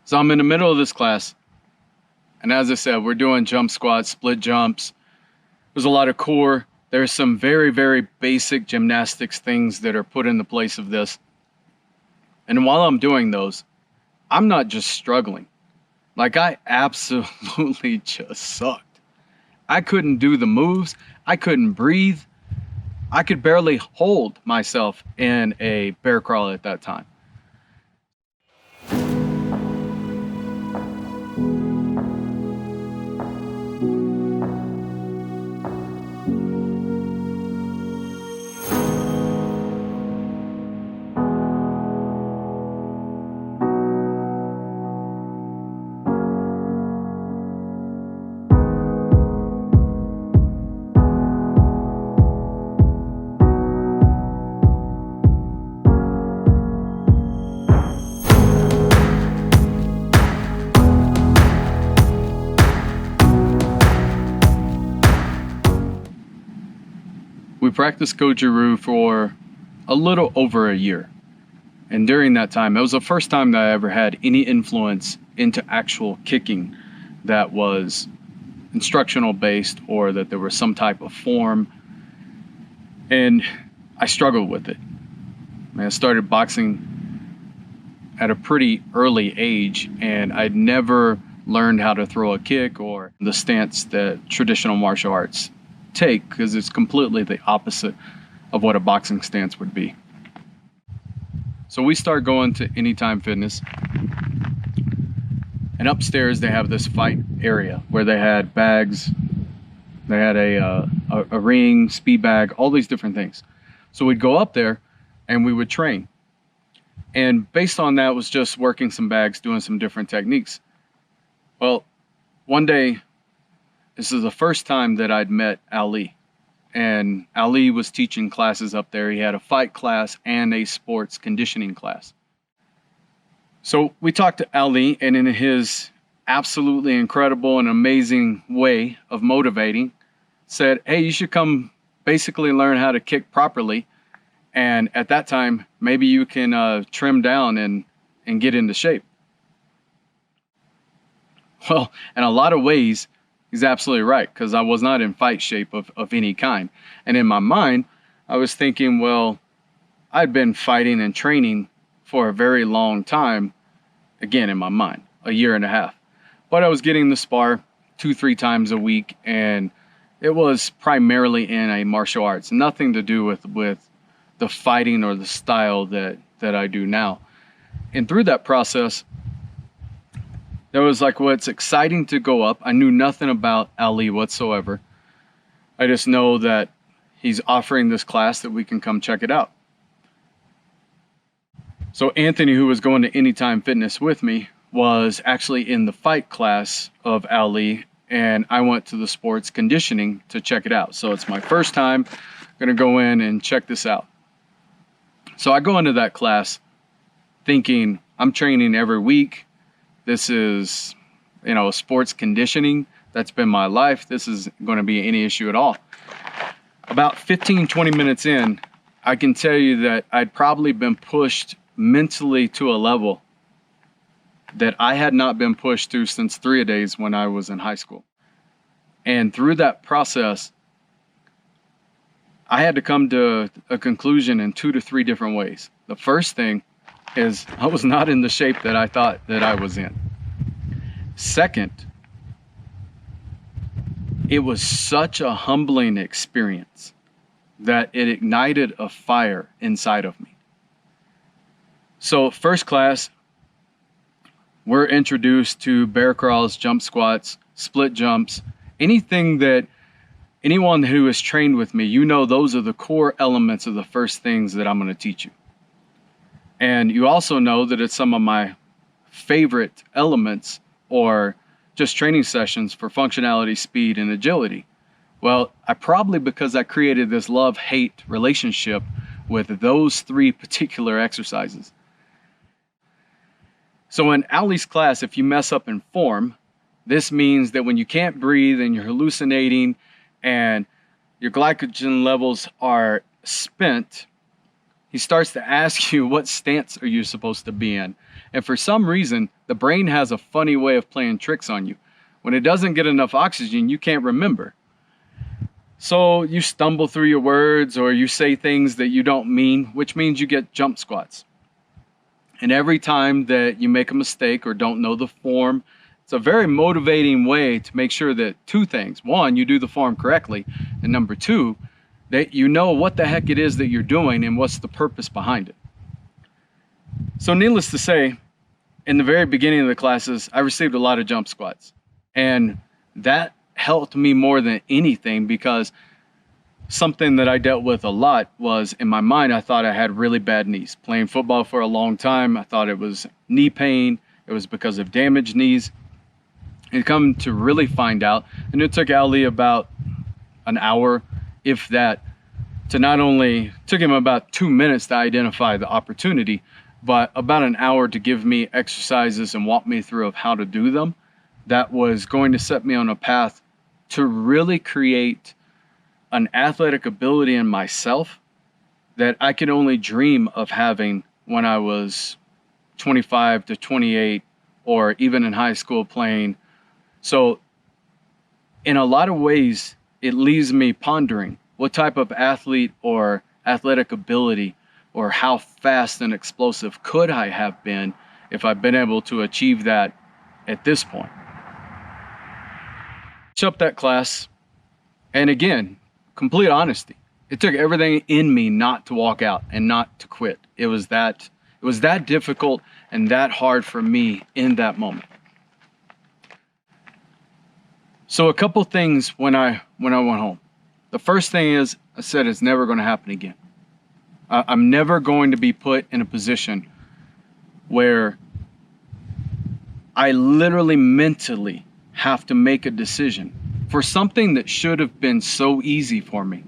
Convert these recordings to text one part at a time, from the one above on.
So I'm in the middle of this class, and as I said, we're doing jump squats, split jumps. There's a lot of core. There's some very, very basic gymnastics things that are put into place of this. And while I'm doing those, I'm not just struggling. Like, I absolutely just sucked. I couldn't do the moves. I couldn't breathe. I could barely hold myself in a bear crawl at that time. We practiced Goju-Ryu for a little over a year. And during that time, it was the first time that I ever had any influence into actual kicking that was instructional based, or that there was some type of form. And I struggled with it. I started boxing at a pretty early age, and I'd never learned how to throw a kick or the stance that traditional martial arts take, because it's completely the opposite of what a boxing stance would be. So we start going to Anytime Fitness, and upstairs they have this fight area where they had bags, they had a ring, speed bag, all these different things. So we'd go up there and we would train, and based on that was just working some bags, doing some different techniques. Well, one day, this is the first time that I'd met Ali, and Ali was teaching classes up there. He had a fight class and a sports conditioning class. So we talked to Ali, and in his absolutely incredible and amazing way of motivating, said, hey, you should come basically learn how to kick properly. And at that time, maybe you can trim down and get into shape. Well, in a lot of ways, he's absolutely right, because I was not in fight shape of any kind. And in my mind, I was thinking, well, I'd been fighting and training for a very long time, again, in my mind, a year and a half. But I was getting the spar 2-3 times a week, and it was primarily in a martial arts, nothing to do with the fighting or the style that I do now. And through that process, there was like, well, it's exciting to go up. I knew nothing about Ali whatsoever. I just know that he's offering this class, that we can come check it out. So Anthony, who was going to Anytime Fitness with me, was actually in the fight class of Ali, and I went to the sports conditioning to check it out. So it's my first time gonna go in and check this out. So I go into that class thinking I'm training every week. This is, sports conditioning. That's been my life. This isn't going to be any issue at all. About 15-20 minutes in, I can tell you that I'd probably been pushed mentally to a level that I had not been pushed through since 3-a-days when I was in high school. And through that process, I had to come to a conclusion in 2 to 3 different ways. The first thing is I was not in the shape that I thought that I was in. Second, it was such a humbling experience that it ignited a fire inside of me. So first class, we're introduced to bear crawls, jump squats, split jumps, anything that anyone who has trained with me, those are the core elements of the first things that I'm going to teach you. And you also know that it's some of my favorite elements, or just training sessions, for functionality, speed, and agility. Well, because I created this love-hate relationship with those 3 particular exercises. So in Ali's class, if you mess up in form, this means that when you can't breathe and you're hallucinating and your glycogen levels are spent, he starts to ask you what stance are you supposed to be in. And for some reason, the brain has a funny way of playing tricks on you. When it doesn't get enough oxygen, you can't remember. So you stumble through your words, or you say things that you don't mean, which means you get jump squats. And every time that you make a mistake or don't know the form, it's a very motivating way to make sure that two things. One, you do the form correctly. And number two, that you know what the heck it is that you're doing and what's the purpose behind it. So needless to say, in the very beginning of the classes, I received a lot of jump squats. And that helped me more than anything, because something that I dealt with a lot was, in my mind, I thought I had really bad knees. Playing football for a long time, I thought it was knee pain. It was because of damaged knees. And come to really find out, and it took Ali about an hour, if that, to not only, took him about 2 minutes to identify the opportunity, but about an hour to give me exercises and walk me through of how to do them. That was going to set me on a path to really create an athletic ability in myself that I could only dream of having when I was 25 to 28, or even in high school playing. So in a lot of ways, it leaves me pondering what type of athlete or athletic ability, or how fast and explosive could I have been if I'd been able to achieve that at this point. Up that class, and again, complete honesty, it took everything in me not to walk out and not to quit. It was that difficult and that hard for me in that moment. So a couple things when I went home. The first thing is, I said it's never going to happen again. I'm never going to be put in a position where I literally mentally have to make a decision for something that should have been so easy for me.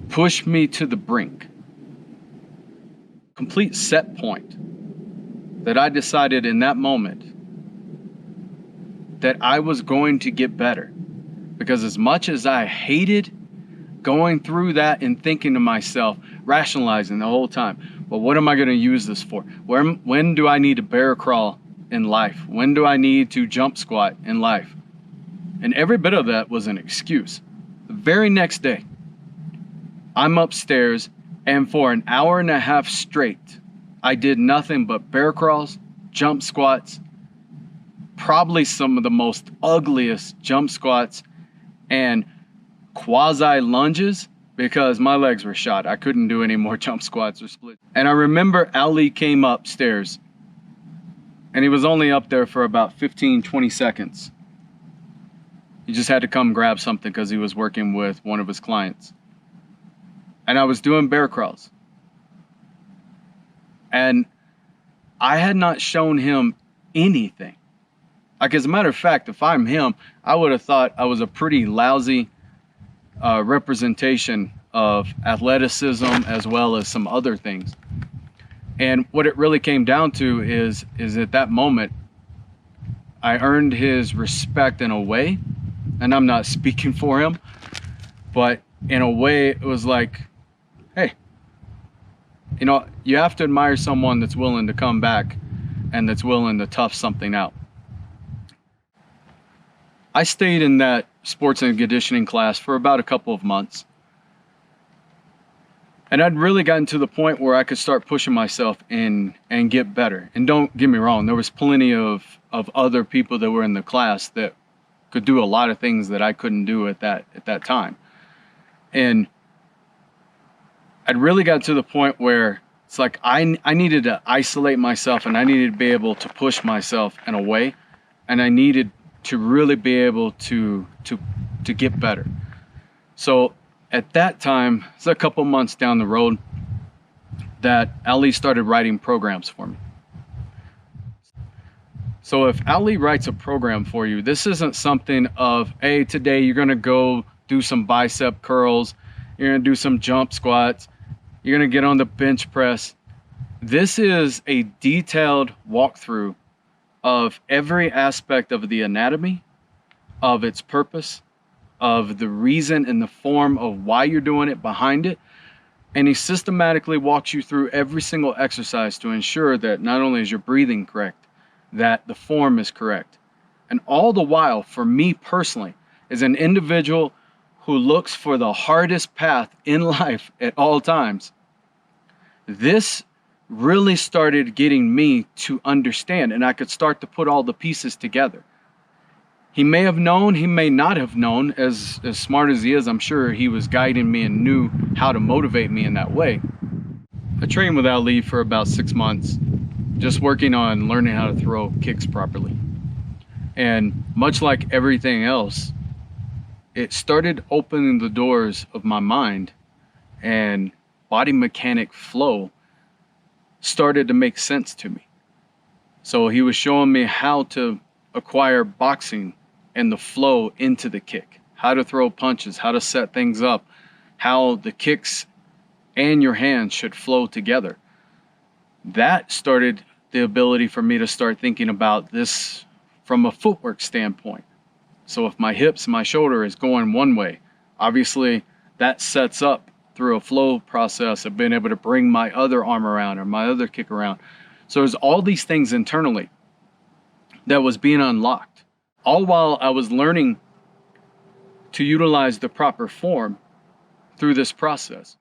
Push me to the brink. Complete set point that I decided in that moment that I was going to get better. Because as much as I hated going through that and thinking to myself, rationalizing the whole time, well, what am I going to use this for? When do I need to bear crawl in life? When do I need to jump squat in life? And every bit of that was an excuse. The very next day, I'm upstairs, and for an hour and a half straight, I did nothing but bear crawls, jump squats, probably some of the most ugliest jump squats and quasi lunges, because my legs were shot. I couldn't do any more jump squats or splits. And I remember Ali came upstairs, and he was only up there for about 15, 20 seconds. He just had to come grab something because he was working with one of his clients. And I was doing bear crawls. And I had not shown him anything. Like, as a matter of fact, if I'm him, I would have thought I was a pretty lousy representation of athleticism as well as some other things. And what it really came down to is at that moment, I earned his respect in a way, and I'm not speaking for him, but in a way it was like, hey, you know, you have to admire someone that's willing to come back and that's willing to tough something out. I stayed in that sports and conditioning class for about a couple of months. And I'd really gotten to the point where I could start pushing myself and get better. And don't get me wrong, there was plenty of other people that were in the class that could do a lot of things that I couldn't do at that time. And I'd really got to the point where it's like I needed to isolate myself, and I needed to be able to push myself in a way, and I needed to really be able to get better. So at that time, it's a couple months down the road, that Ali started writing programs for me. So if Ali writes a program for you, this isn't something of, hey, today you're gonna go do some bicep curls, you're gonna do some jump squats, you're gonna get on the bench press. This is a detailed walkthrough of every aspect of the anatomy, of its purpose, of the reason and the form of why you're doing it, behind it, And he systematically walks you through every single exercise to ensure that not only is your breathing correct, that the form is correct. And all the while, for me personally, as an individual who looks for the hardest path in life at all times, this really started getting me to understand, and I could start to put all the pieces together. He may have known, he may not have known. As smart as he is, I'm sure he was guiding me and knew how to motivate me in that way. I trained with Ali for about 6 months, just working on learning how to throw kicks properly. And much like everything else, it started opening the doors of my mind, and body mechanic flow started to make sense to me. So he was showing me how to acquire boxing and the flow into the kick, how to throw punches, how to set things up, how the kicks and your hands should flow together. That started the ability for me to start thinking about this from a footwork standpoint. So if my hips and my shoulder is going one way, obviously that sets up through a flow process of being able to bring my other arm around or my other kick around. So there's all these things internally that was being unlocked, all while I was learning to utilize the proper form through this process.